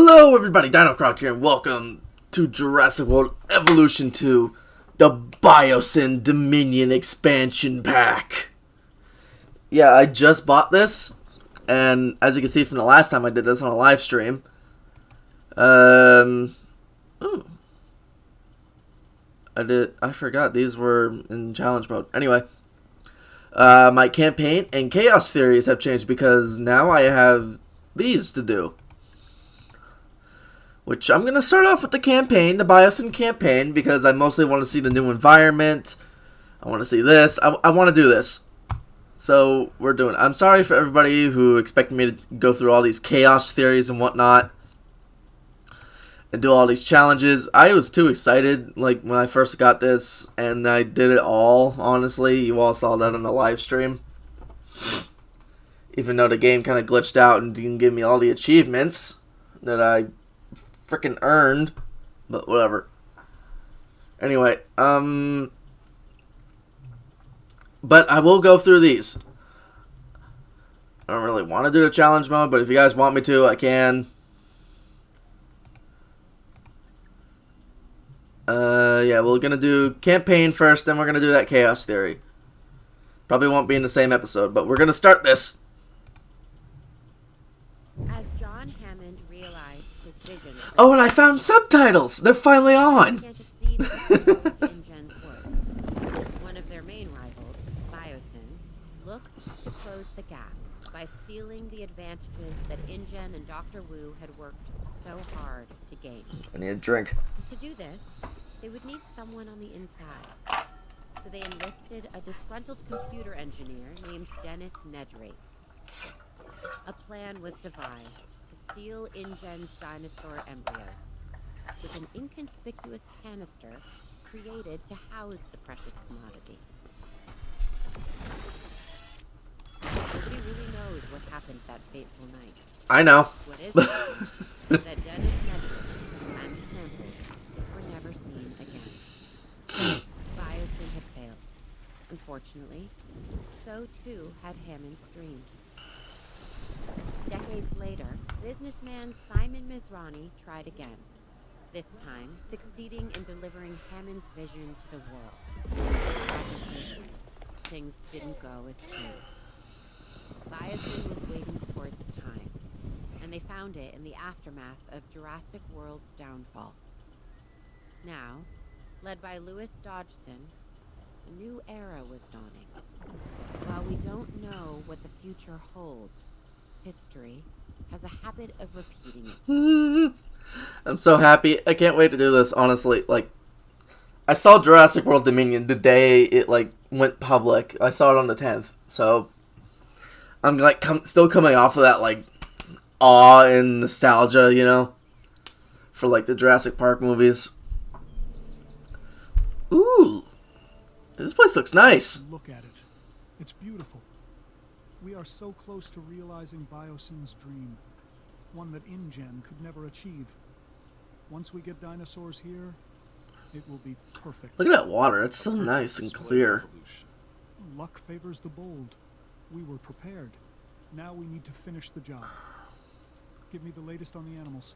Hello everybody, Dino Croc here, and welcome to Jurassic World Evolution 2, the Biosyn Dominion Expansion Pack. Yeah, I just bought this, and as you can see from the last time I did this on a live stream, I forgot these were in challenge mode. Anyway, my campaign and chaos theories have changed because now I have these to do. Which I'm going to start off with the campaign, the Biosyn campaign, because I mostly want to see the new environment. I want to see this. I want to do this. So, we're doing it. I'm sorry for everybody who expected me to go through all these chaos theories and whatnot. And do all these challenges. I was too excited, like, when I first got this. And I did it all, honestly. You all saw that on the live stream. Even though the game kind of glitched out and didn't give me all the achievements that I freaking earned, but whatever. Anyway, but I will go through these. I don't really want to do the challenge mode, but if you guys want me to, I can. Yeah, we're gonna do campaign first, then we're gonna do that chaos theory. Probably won't be in the same episode, but we're gonna start this. Oh, and I found subtitles! They're finally on! One of their main rivals, Biosyn, looked to close the gap by stealing the advantages that InGen and Dr. Wu had worked so hard to gain. I need a drink. To do this, they would need someone on the inside. So they enlisted a disgruntled computer engineer named Dennis Nedry. A plan was devised to steal InGen's dinosaur embryos with an inconspicuous canister created to house the precious commodity. Nobody really knows what happened that fateful night. I know. What is certain is that Dennis Nedry and samples were never seen again. Biosyn had failed. Unfortunately, so too had Hammond's dream. Decades later, businessman Simon Mizrani tried again, this time succeeding in delivering Hammond's vision to the world. Tragically, things didn't go as planned. Biosyn was waiting for its time, and they found it in the aftermath of Jurassic World's downfall. Now, led by Louis Dodgson, a new era was dawning. While we don't know what the future holds, history has a habit of repeating itself. I'm so happy. I can't wait to do this, honestly. Like, I saw Jurassic World Dominion the day it, like, went public. I saw it on the 10th. So, I'm, like, still coming off of that, like, awe and nostalgia, you know? For, like, the Jurassic Park movies. Ooh. This place looks nice. Look at it. It's beautiful. We are so close to realizing Biosyn's dream, one that InGen could never achieve. Once we get dinosaurs here, it will be perfect. Look at that water. It's so nice and clear. Luck favors the bold. We were prepared. Now we need to finish the job. Give me the latest on the animals.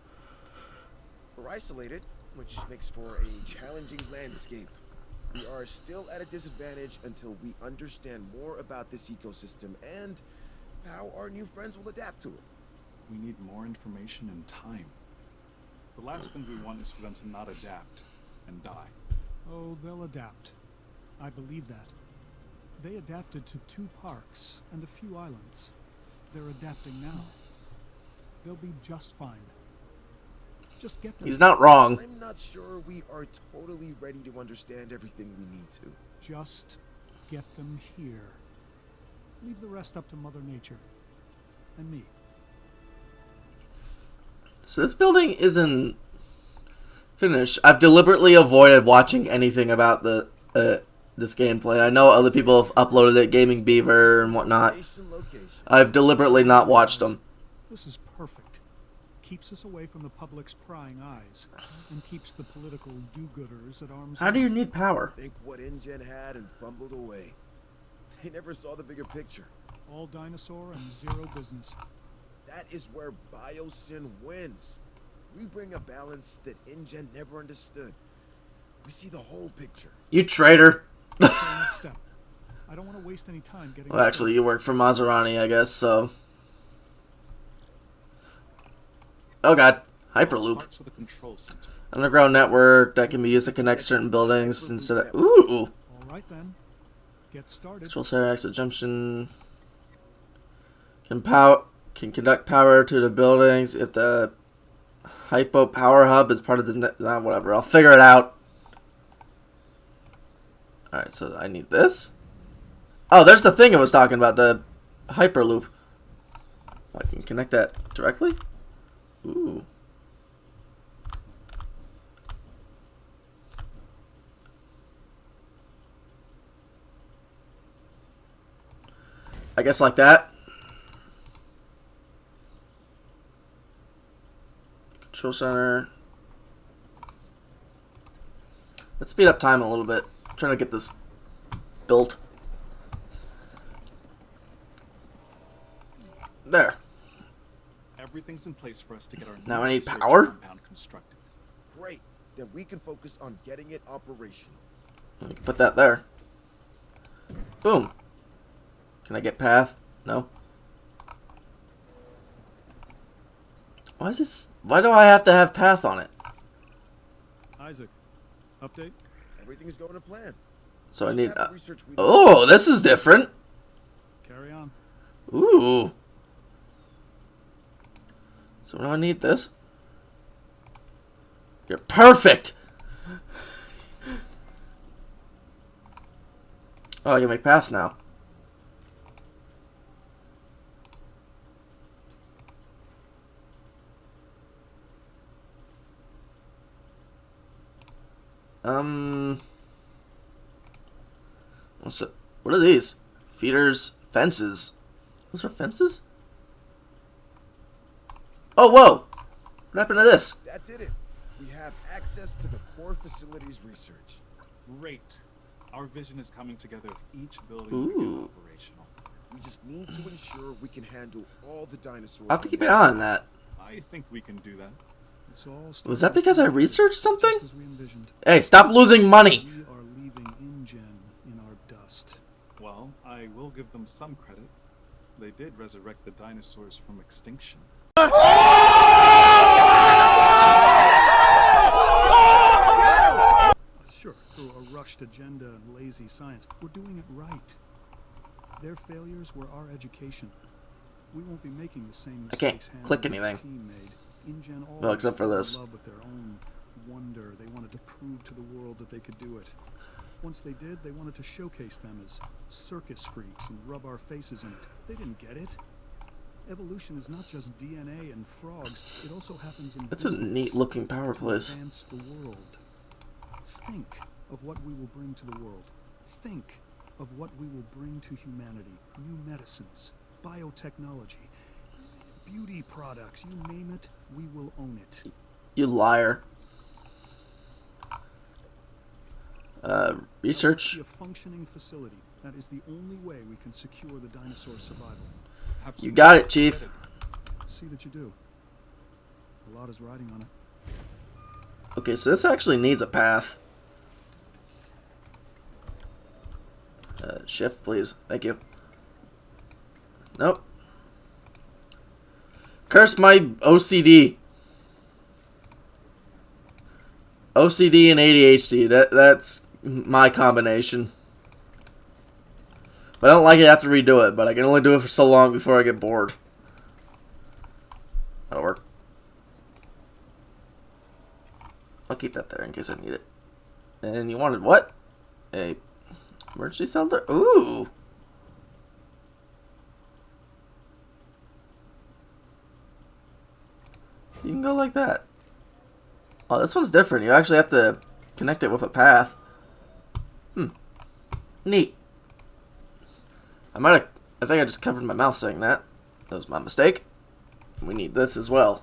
We're isolated, which makes for a challenging landscape. We are still at a disadvantage until we understand more about this ecosystem and how our new friends will adapt to it. We need more information and time. The last thing we want is for them to not adapt and die. Oh, they'll adapt. I believe that. They adapted to 2 parks and a few islands. They're adapting now. They'll be just fine. Just get them. He's not wrong. I'm not sure we are totally ready to understand everything we need to. Just get them here. Leave the rest up to Mother Nature. And me. So this building isn't finished. I've deliberately avoided watching anything about the this gameplay. I know other people have uploaded it, Gaming Beaver and whatnot. I've deliberately not watched them. This is perfect. Keeps us away from the public's prying eyes, and keeps the political do-gooders at arm's length. How do you need power? Think what InGen had and fumbled away. They never saw the bigger picture. All dinosaur and zero business. That is where Biosyn wins. We bring a balance that InGen never understood. We see the whole picture. You traitor. What's our next step? I don't want to waste any time getting. Well, actually, you work for Maserati, I guess, so. Oh god. Hyperloop. Parts of the control center. Underground network that can be used to connect certain buildings instead of. Ooh! All right then. Get started. Control center exit junction. Can conduct power to the buildings if the hypo power hub is part of the net. Nah, whatever. I'll figure it out. Alright, so I need this. Oh, there's the thing I was talking about, the Hyperloop. I can connect that directly? Ooh. I guess like that. Control center. Let's speed up time a little bit. I'm trying to get this built. There. Everything's in place for us to get our Now I need research power? compound constructed. Great. Then we can focus on getting it operational. I can put that there. Boom. Can I get path? No. Why is this? Why do I have to have path on it? Isaac, update. Everything's going to plan. So I We need. should have the research we Oh, this is different. Carry on. Ooh. So do I need this? You're perfect. Oh, you make paths now. What's it? What are these? Feeders, fences. Those are fences? Oh, whoa! What happened to this? That did it. We have access to the core facilities research. Great. Our vision is coming together of each building Ooh. becoming operational. We just need to ensure we can handle all the dinosaurs. I'll have to keep an eye on that. I think we can do that. It's all Was that because I researched something? just as we envisioned. Hey, stop losing money! We are leaving InGen in our dust. Well, I will give them some credit. They did resurrect the dinosaurs from extinction. Sure, through a rushed agenda and lazy science, we're doing it right. Their failures were our education. We won't be making the same I can't mistakes Hannah click and his anything. team made. InGen Well, always except for fell in this. love with their own wonder. They wanted to prove to the world that they could do it. Once they did, they wanted to showcase them as circus freaks and rub our faces in it. They didn't get it. Evolution is not just DNA and frogs. It also happens in That's a business neat looking power to place. advance the world. Think of what we will bring to the world. Think of what we will bring to humanity. New medicines, biotechnology, beauty products, you name it, we will own it. You liar. Research. Be a functioning facility. That is the only way we can secure the dinosaur survival. You got it, Chief. See that you do. A lot is riding on it. Okay, so this actually needs a path. Shift, please. Thank you. Nope. Curse my OCD. OCD and ADHD. That's my combination. But I don't like it, I have to redo it, but I can only do it for so long before I get bored. That'll work. I'll keep that there in case I need it. And you wanted what? A emergency shelter? Ooh! You can go like that. Oh, this one's different. You actually have to connect it with a path. Neat. I think I just covered my mouth saying that. That was my mistake. We need this as well.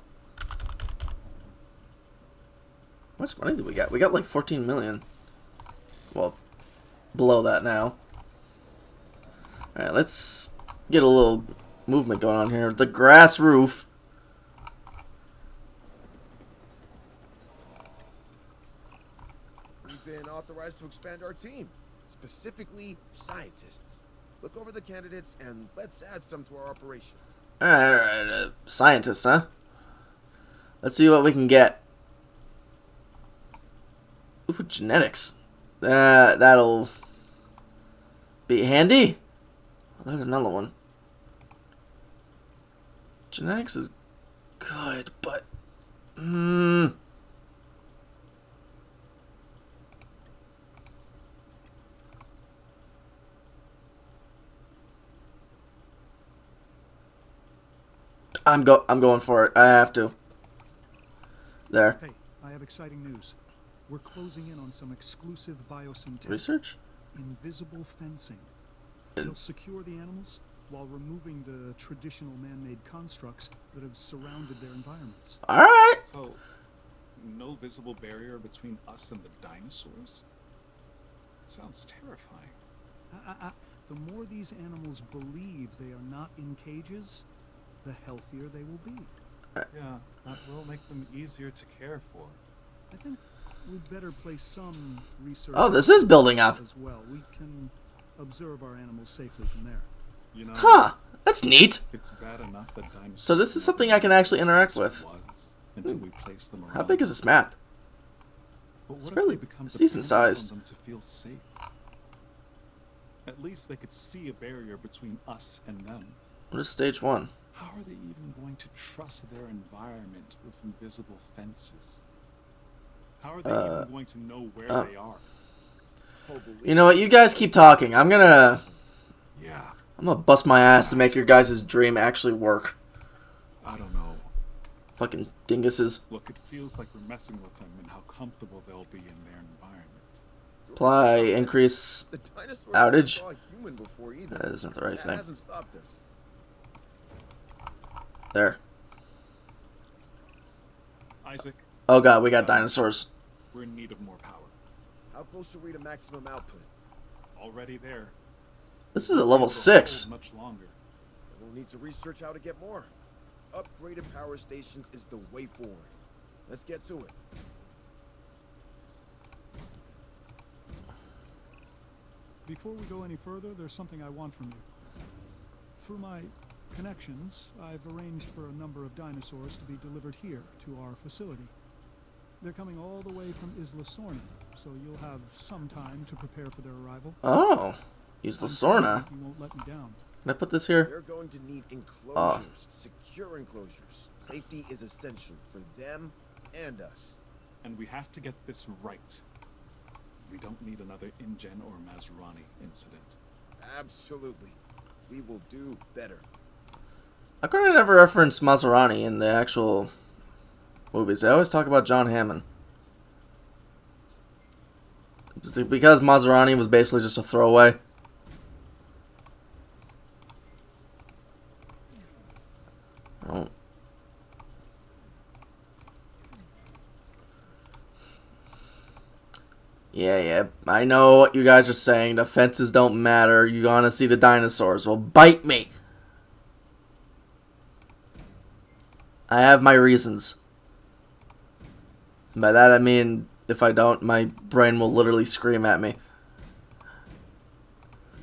How much money do we got? We got like 14 million. Well, below that now. Alright, let's get a little movement going on here. The grass roof. been authorized to expand our team, specifically scientists. Look over the candidates and let's add some to our operation. Alright. Scientists, huh? Let's see what we can get. Ooh, genetics. That'll be handy. Oh, there's another one. Genetics is good, but I'm going for it. I have to. There. Hey, I have exciting news. We're closing in on some exclusive Biosyn tech. Research? Invisible fencing. It'll secure the animals while removing the traditional man-made constructs that have surrounded their environments. Alright. So, no visible barrier between us and the dinosaurs? It sounds terrifying. The more these animals believe they are not in cages, the healthier they will be. Yeah, that will make them easier to care for. I think we'd better place some research. Oh, this is building up. As well. We can observe our animals safely from there. You know, Huh. That's neat. it's bad enough that dinosaurs. So this is something I can actually interact with. Until we place them around. How big is this map? But It's what if fairly they become decent dependent sized. on them to feel safe? At least they could see a barrier between us and them. What is stage 1? How are they even going to trust their environment with invisible fences? How are they even going to know where they are? You know what? You guys keep talking. I'm gonna Yeah, bust my ass to make your guys' dream actually work. I don't know. Fucking dinguses. Look, it feels like we're messing with them and how comfortable they'll be in their environment. Apply increase The dinosaurs outage. never saw a human before either. That isn't the right That thing. hasn't stopped us. There. Isaac, Oh god, we got dinosaurs. we're in need of more power. How close are we to maximum output? Already there. This is at level It'll 6. hold much longer. We'll need to research how to get more. Upgraded power stations is the way forward. Let's get to it. Before we go any further, there's something I want from you. Through my connections, I've arranged for a number of dinosaurs to be delivered here to our facility. They're coming all the way from Isla Sorna, so you'll have some time to prepare for their arrival. Oh. Use the I'm confident Sorna. You won't let me down. Can I put this here? They're going to need enclosures, secure enclosures. Safety is essential for them and us. And we have to get this right. We don't need another InGen or Mazrani incident. Absolutely. We will do better. How come I never reference Maserati in the actual movies? They always talk about John Hammond. Is it because Maserati was basically just a throwaway? Oh. Yeah, I know what you guys are saying. The fences don't matter. You want to see the dinosaurs. Well, bite me. I have my reasons. By that I mean, if I don't, my brain will literally scream at me.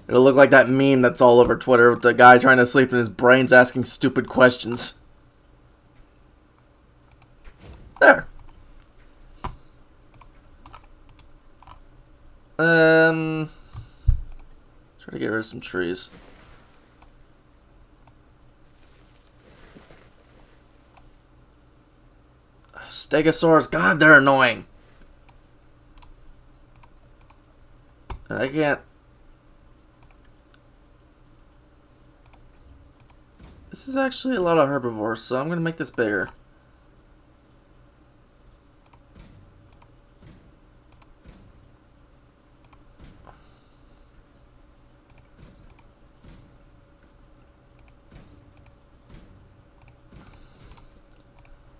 It'll look like that meme that's all over Twitter with the guy trying to sleep and his brain's asking stupid questions. There. Try to get rid of some trees. Stegosaurs, God, they're annoying. And I can't. This is actually a lot of herbivores, so I'm gonna make this bigger.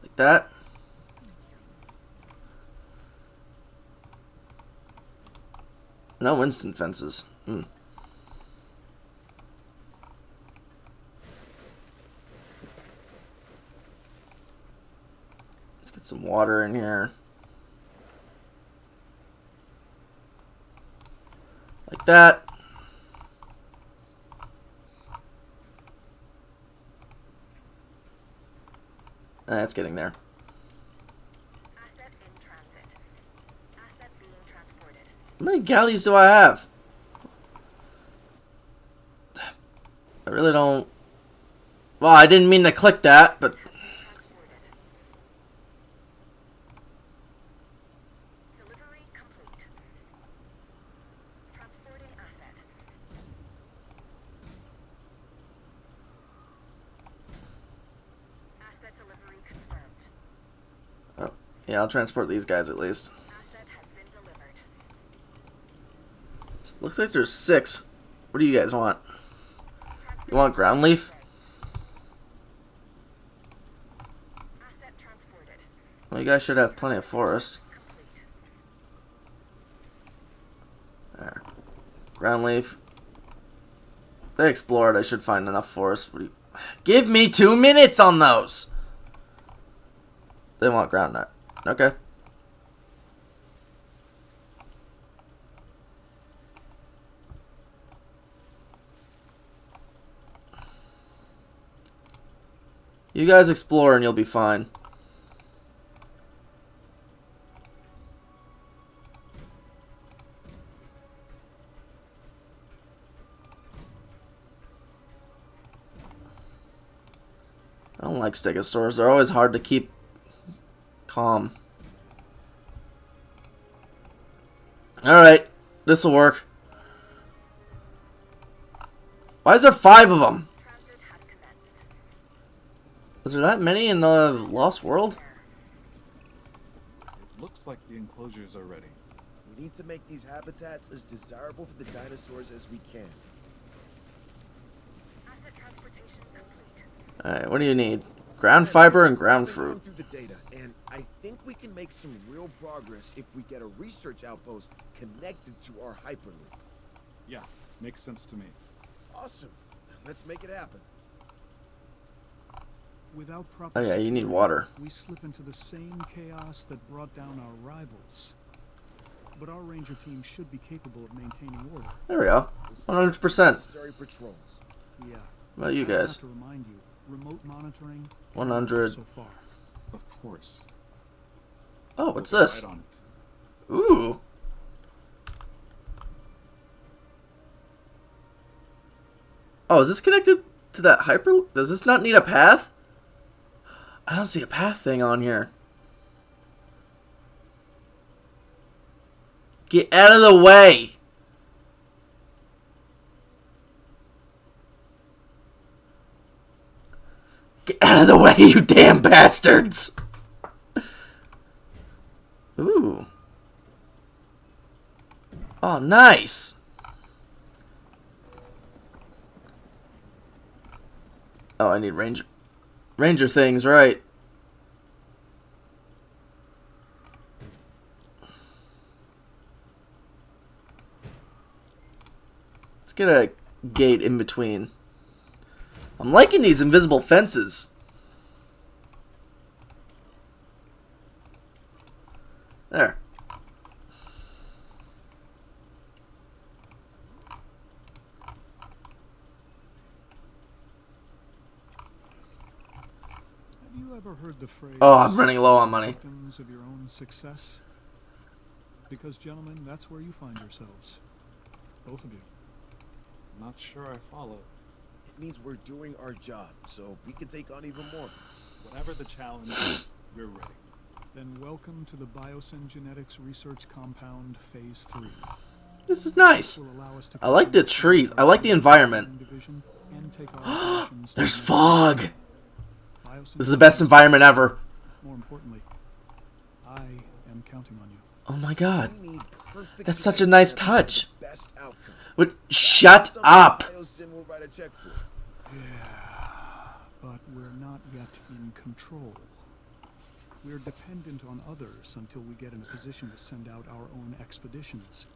Like that. No instant fences. Let's get some water in here. Like that. That's getting there. Asset in transit. Asset being transported. How many galleys do I have? I really don't... Well, I didn't mean to click that, but... Transported. Delivery complete. Transporting asset. Asset delivery confirmed. Oh, yeah, I'll transport these guys at least. Asset has been delivered. Looks like there's 6. What do you guys want? You want ground leaf? Asset transported. Well, you guys should have plenty of forest. Complete. There. Ground leaf. If they explored, I should find enough forest. What do you... Give me 2 minutes on those! They want ground nut. Okay. You guys explore and you'll be fine. I don't like stegosaurs. They're always hard to keep calm. Alright. This'll work. Why is there 5 of them? Transit has commenced. Was there that many in the Lost World? It looks like the enclosures are ready. We need to make these habitats as desirable for the dinosaurs as we can. Asset transportation complete. Alright, what do you need? Ground fiber and ground I've been going fruit. through the data, and I think we can make some real progress if we get a research outpost connected to our hyperloop. Yeah, makes sense to me. Awesome. Let's make it happen. Without proper Oh yeah, you need security, water. we slip into the same chaos that brought down our rivals. But our ranger team should be capable of maintaining order. There we go. We'll 100%. necessary patrols. Yeah. What about you I don't guys? have to remind you, remote monitoring 100. so far. Of course. Oh, what's We'll get this? right on it. Ooh. Oh, is this connected to that hyper? Does this not need a path? I don't see a path thing on here. Get out of the way! Get out of the way, you damn bastards! Ooh. Oh, nice! Oh, I need ranger things, right. Let's get a gate in between. I'm liking these invisible fences. There. Have you ever heard the phrase? Oh, I'm running low on money. Victims of your own success? Because, gentlemen, that's where you find yourselves. Both of you. Not sure I follow. It means we're doing our job, so we can take on even more. Whatever the challenge, we're ready. Then welcome to the Biosyn Genetics Research Compound Phase 3. This is nice. Will allow us to I like the trees. I like the environment. division and take our operations to There's the next fog. level. Biosyn This is the best environment ever. More importantly, I am counting on you. Oh my god. We need perfect That's such a nice examples of touch. the Best outcome. What? Shut Something up. Biosyn will write a check for. But we're not yet in control. We're dependent on others until we get in a position to send out our own expeditions.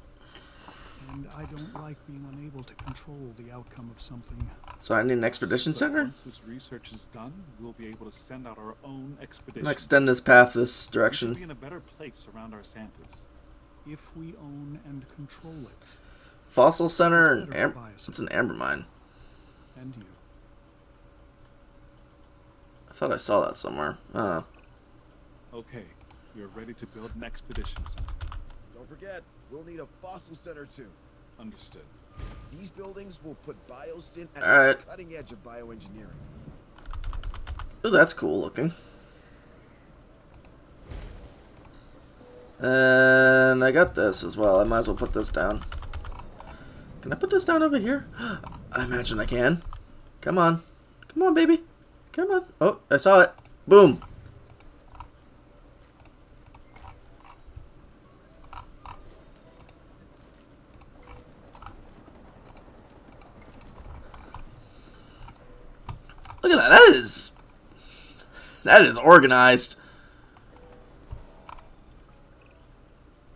And I don't like being unable to control the outcome of something. So I need an expedition But center? Once this research is done, we'll be able to send out our own I'm expedition. gonna extend this path this We should direction. be in a better place around our samples. If we own and control it. Fossil Center It's and better for Biosyn. it's an amber mine. And you. I thought I saw that somewhere. Okay, you're ready to build an expedition center. Don't forget, we'll need a fossil center too. Understood. These buildings will put Biosyn at Alright. the cutting edge of bioengineering. Ooh, that's cool looking. And I got this as well. I might as well put this down. Can I put this down over here? I imagine I can. Come on. Come on, baby. Come on. Oh, I saw it. Boom. Look at that. That is organized.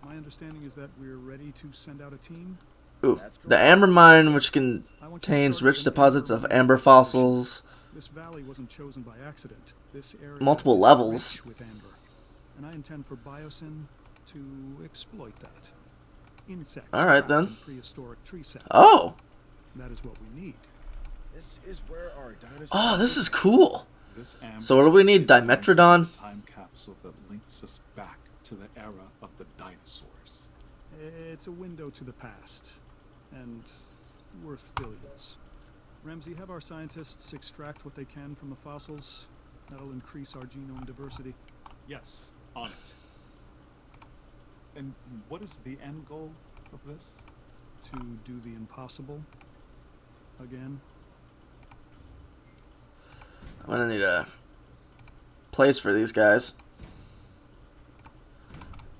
My understanding is that we're ready to send out a team. Ooh, the amber mine, which I want you to contains start rich with an deposits of amber amber mine fossils. This valley wasn't chosen by accident. This area Multiple is levels. rich with amber, and I intend for Biosyn to exploit that. Insects All right, trapped then. in prehistoric tree sap. Oh, That is what we need. This is where our dinosaurs. oh, this is cool. This amber So what do we need? is going to be Dimetrodon? the time capsule that links us back to the era of the dinosaurs. It's a window to the past, and worth billions. Ramsey, have our scientists extract what they can from the fossils. That'll increase our genome diversity. Yes, on it. And what is the end goal of this? To do the impossible. Again. I'm gonna need a place for these guys.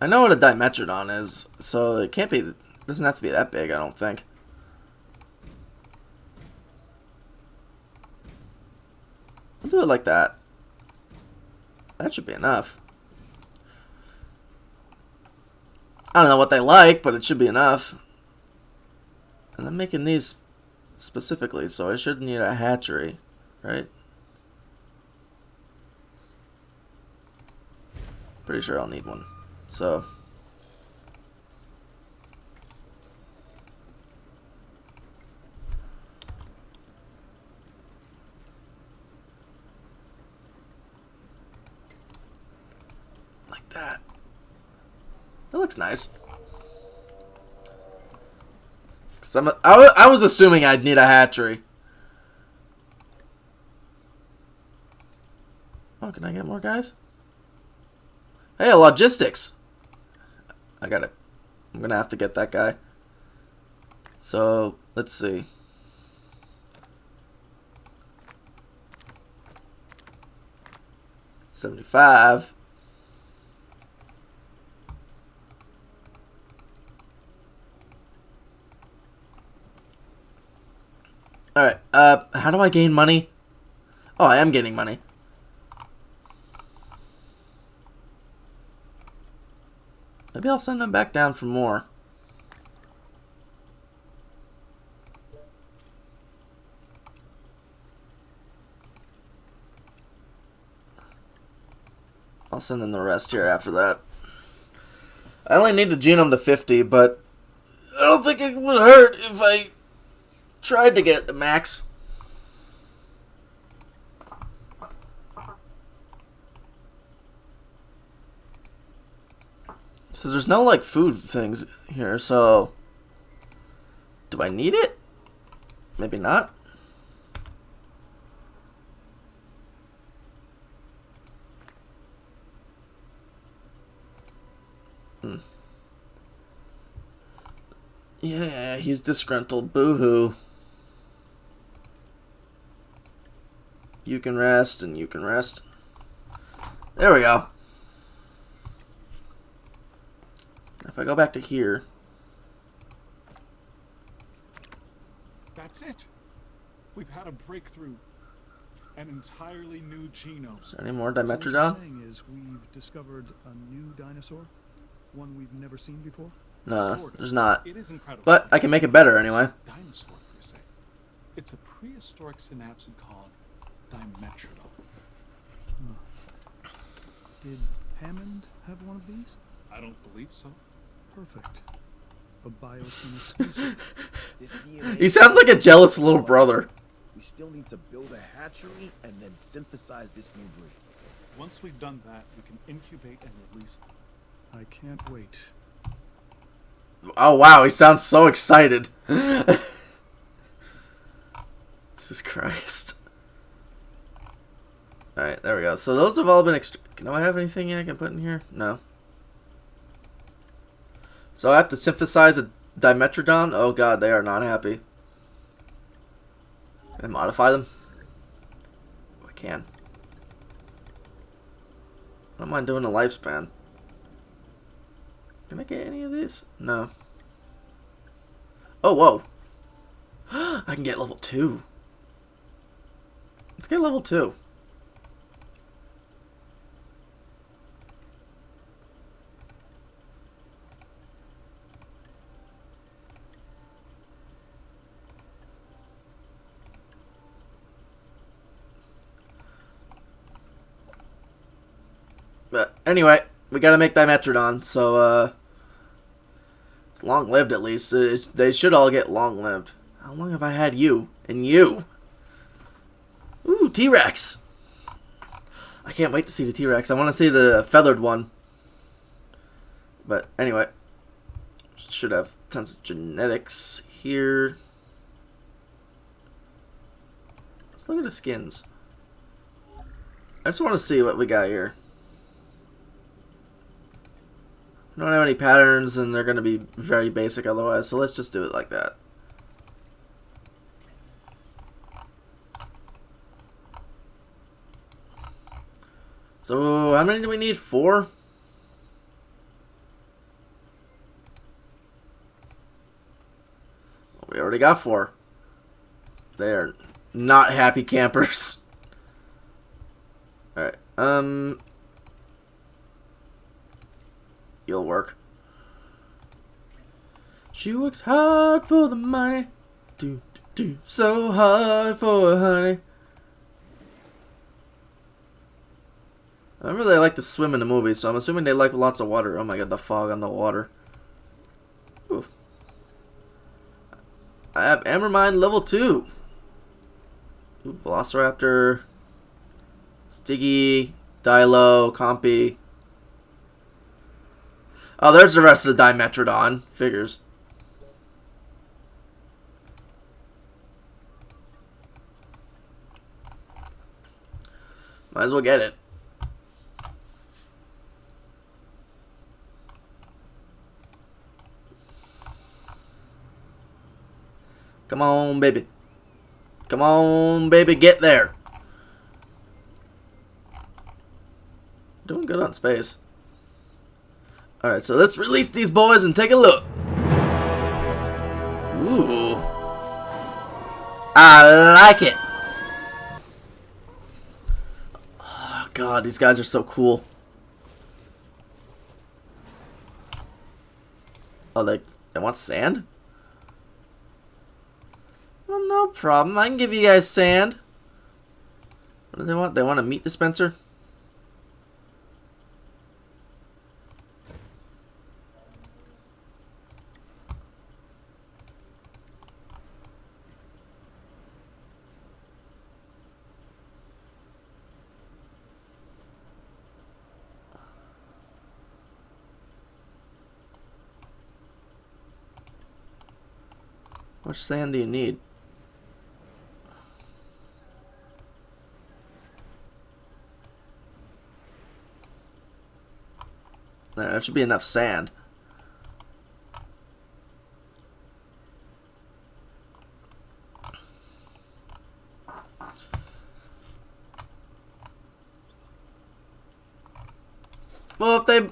I know what a Dimetrodon is, so it can't be. Doesn't have to be that big, I don't think. I'll do it like that. That should be enough. I don't know what they like, but it should be enough. And I'm making these specifically, so I should need a hatchery, right? Pretty sure I'll need one. So like that. That looks nice. 'Cause I was assuming I'd need a hatchery. Oh, can I get more guys? Hey, logistics. I got it. I'm gonna have to get that guy. So let's see. $75. All right. How do I gain money? Oh, I am gaining money. Maybe I'll send them back down for more. I'll send them the rest here after that. I only need the genome to 50, but I don't think it would hurt if I tried to get it to max. So there's no like food things here, so do I need it? Maybe not. Yeah, he's disgruntled. Boo-hoo. You can rest, and you can rest. There we go. If I go back to here... That's it. We've had a breakthrough. An entirely new genome. Is there any more So what you're Dimetrodon? saying is we've discovered a new dinosaur? One we've never seen before? No, Sort of. there's not. It is incredible. But I can make it better anyway. Dinosaur, per se. It's a prehistoric synapsid called Dimetrodon. Did Hammond have one of these? I don't believe so. Perfect. A Biosyn exclusive. This DNA He sounds like a jealous little brother. We still need to build a hatchery and then synthesize this new breed. Once we've done that, we can incubate and release them. I can't wait. Oh wow, he sounds so excited. Jesus Christ. Alright, there we go. So those have all been do I have anything I can put in here? No. So I have to synthesize a Dimetrodon? Oh god, they are not happy. Can I modify them? Oh, I can. I don't mind doing a lifespan. Can I get any of these? No. Oh, whoa. I can get level 2. Let's get level 2. But anyway, we gotta make Dimetrodon, so it's long-lived at least. They should all get long-lived. How long have I had you? And you? Ooh, T-Rex! I can't wait to see the T-Rex. I want to see the feathered one. But anyway, should have tons of genetics here. Let's look at the skins. I just want to see what we got here. I don't have any patterns, and they're going to be very basic otherwise, so let's just do it like that. So, how many do we need? 4? Well, we already got 4. They're not happy campers. Alright, you'll work. She works hard for the money. Do so hard for honey. I remember they like to swim in the movies, so I'm assuming they like lots of water. Oh my god, the fog on the water. Oof. I have Ambermine level 2. Ooh, Velociraptor. Stiggy. Dilo. Compy. Oh, there's the rest of the Dimetrodon. Figures. Might as well get it. Come on, baby. Come on, baby, get there. Doing good on space. Alright, so let's release these boys and take a look. Ooh. I like it. Oh, God, these guys are so cool. Oh, they want sand? Well, no problem. I can give you guys sand. What do they want? They want a meat dispenser? How much sand do you need? There, that should be enough sand. Well, if they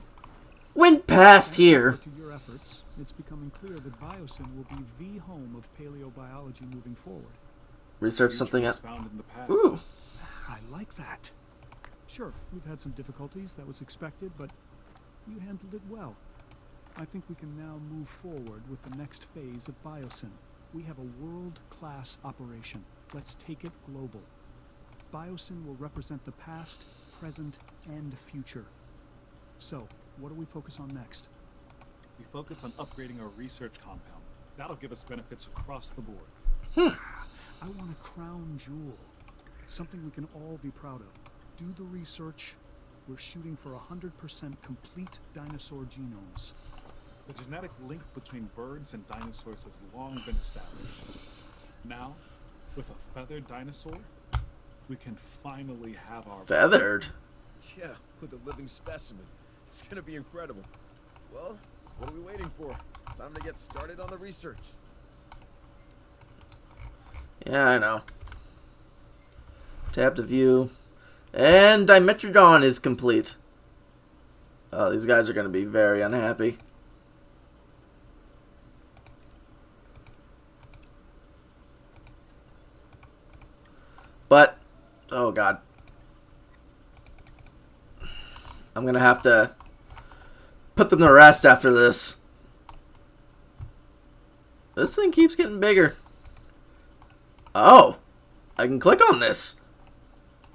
went past here. To your efforts, it's becoming clear that Biosyn will be the home of paleobiology moving forward. Research something up. Found in the past. Ooh. I like that. Sure, we've had some difficulties, that was expected, but you handled it well. I think we can now move forward with the next phase of Biosyn. We have a world-class operation. Let's take it global. Biosyn will represent the past, present, and future. So, what do we focus on next? we focus on upgrading our research compound. That'll give us benefits across the board. I want a crown jewel. Something we can all be proud of. Do the research. We're shooting for 100% complete dinosaur genomes. The genetic link between birds and dinosaurs has long been established. Now, with a feathered dinosaur, we can finally have our... Feathered? Yeah, with a living specimen. It's gonna be incredible. Well, what are we waiting for? Time to get started on the research. Yeah, I know. Tap to view. And Dimetrodon is complete. Oh, these guys are going to be very unhappy. But, oh god. I'm going to have to put them to rest after this. This thing keeps getting bigger. Oh, I can click on this.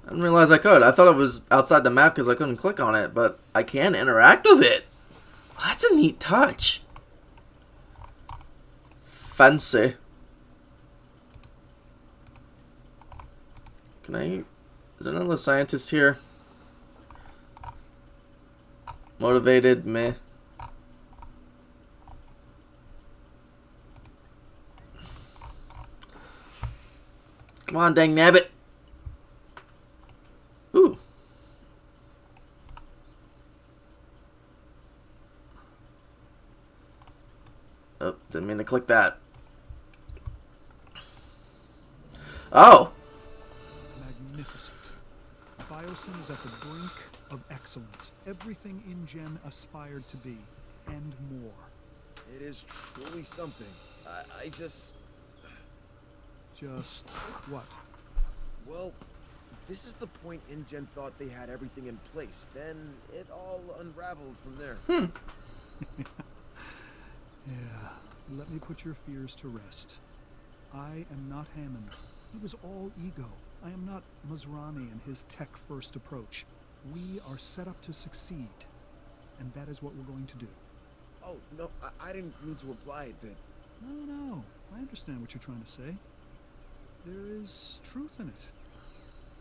I didn't realize I could. I thought it was outside the map because I couldn't click on it, but I can interact with it. That's a neat touch. Fancy. Can I... Is there another scientist here? Motivated, meh. Come on, dang nabbit. Ooh. Oh, didn't mean to click that. Oh. Magnificent. Biosyn is at the brink of excellence. Everything InGen aspired to be, and more. It is truly something. I just... Just what? Well, this is the point InGen thought they had everything in place. Then it all unraveled from there. Yeah, let me put your fears to rest. I am not Hammond. He was all ego. I am not Masrani and his tech-first approach. We are set up to succeed, and that is what we're going to do. Oh, no, I didn't mean to imply that... No, I understand what you're trying to say. There is truth in it.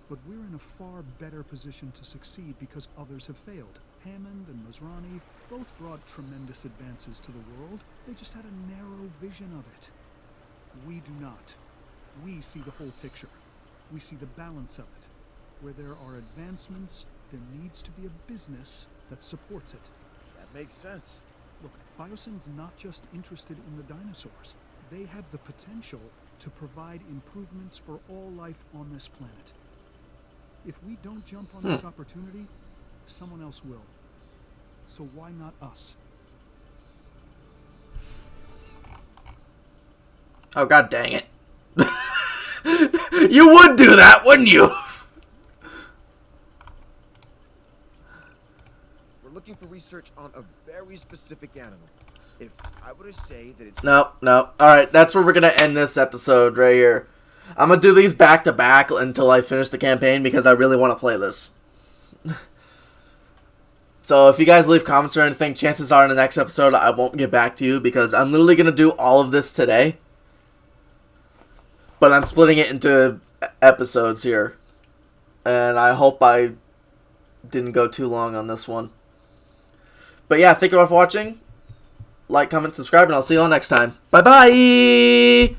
But we're in a far better position to succeed because others have failed. Hammond and Masrani both brought tremendous advances to the world. They just had a narrow vision of it. We do not. We see the whole picture. We see the balance of it. Where there are advancements, there needs to be a business that supports it. That makes sense. Look, Biosyn's not just interested in the dinosaurs. They have the potential to provide improvements for all life on this planet. If we don't jump on this opportunity, someone else will. So why not us? Oh, god dang it. You would do that, wouldn't you? We're looking for research on a very specific animal. If I were to say that it's... No. Alright, that's where we're going to end this episode right here. I'm going to do these back to back until I finish the campaign because I really want to play this. So if you guys leave comments or anything, chances are in the next episode I won't get back to you because I'm literally going to do all of this today. But I'm splitting it into episodes here. And I hope I didn't go too long on this one. But yeah, thank you all for watching. Like, comment, subscribe, and I'll see you all next time. Bye-bye!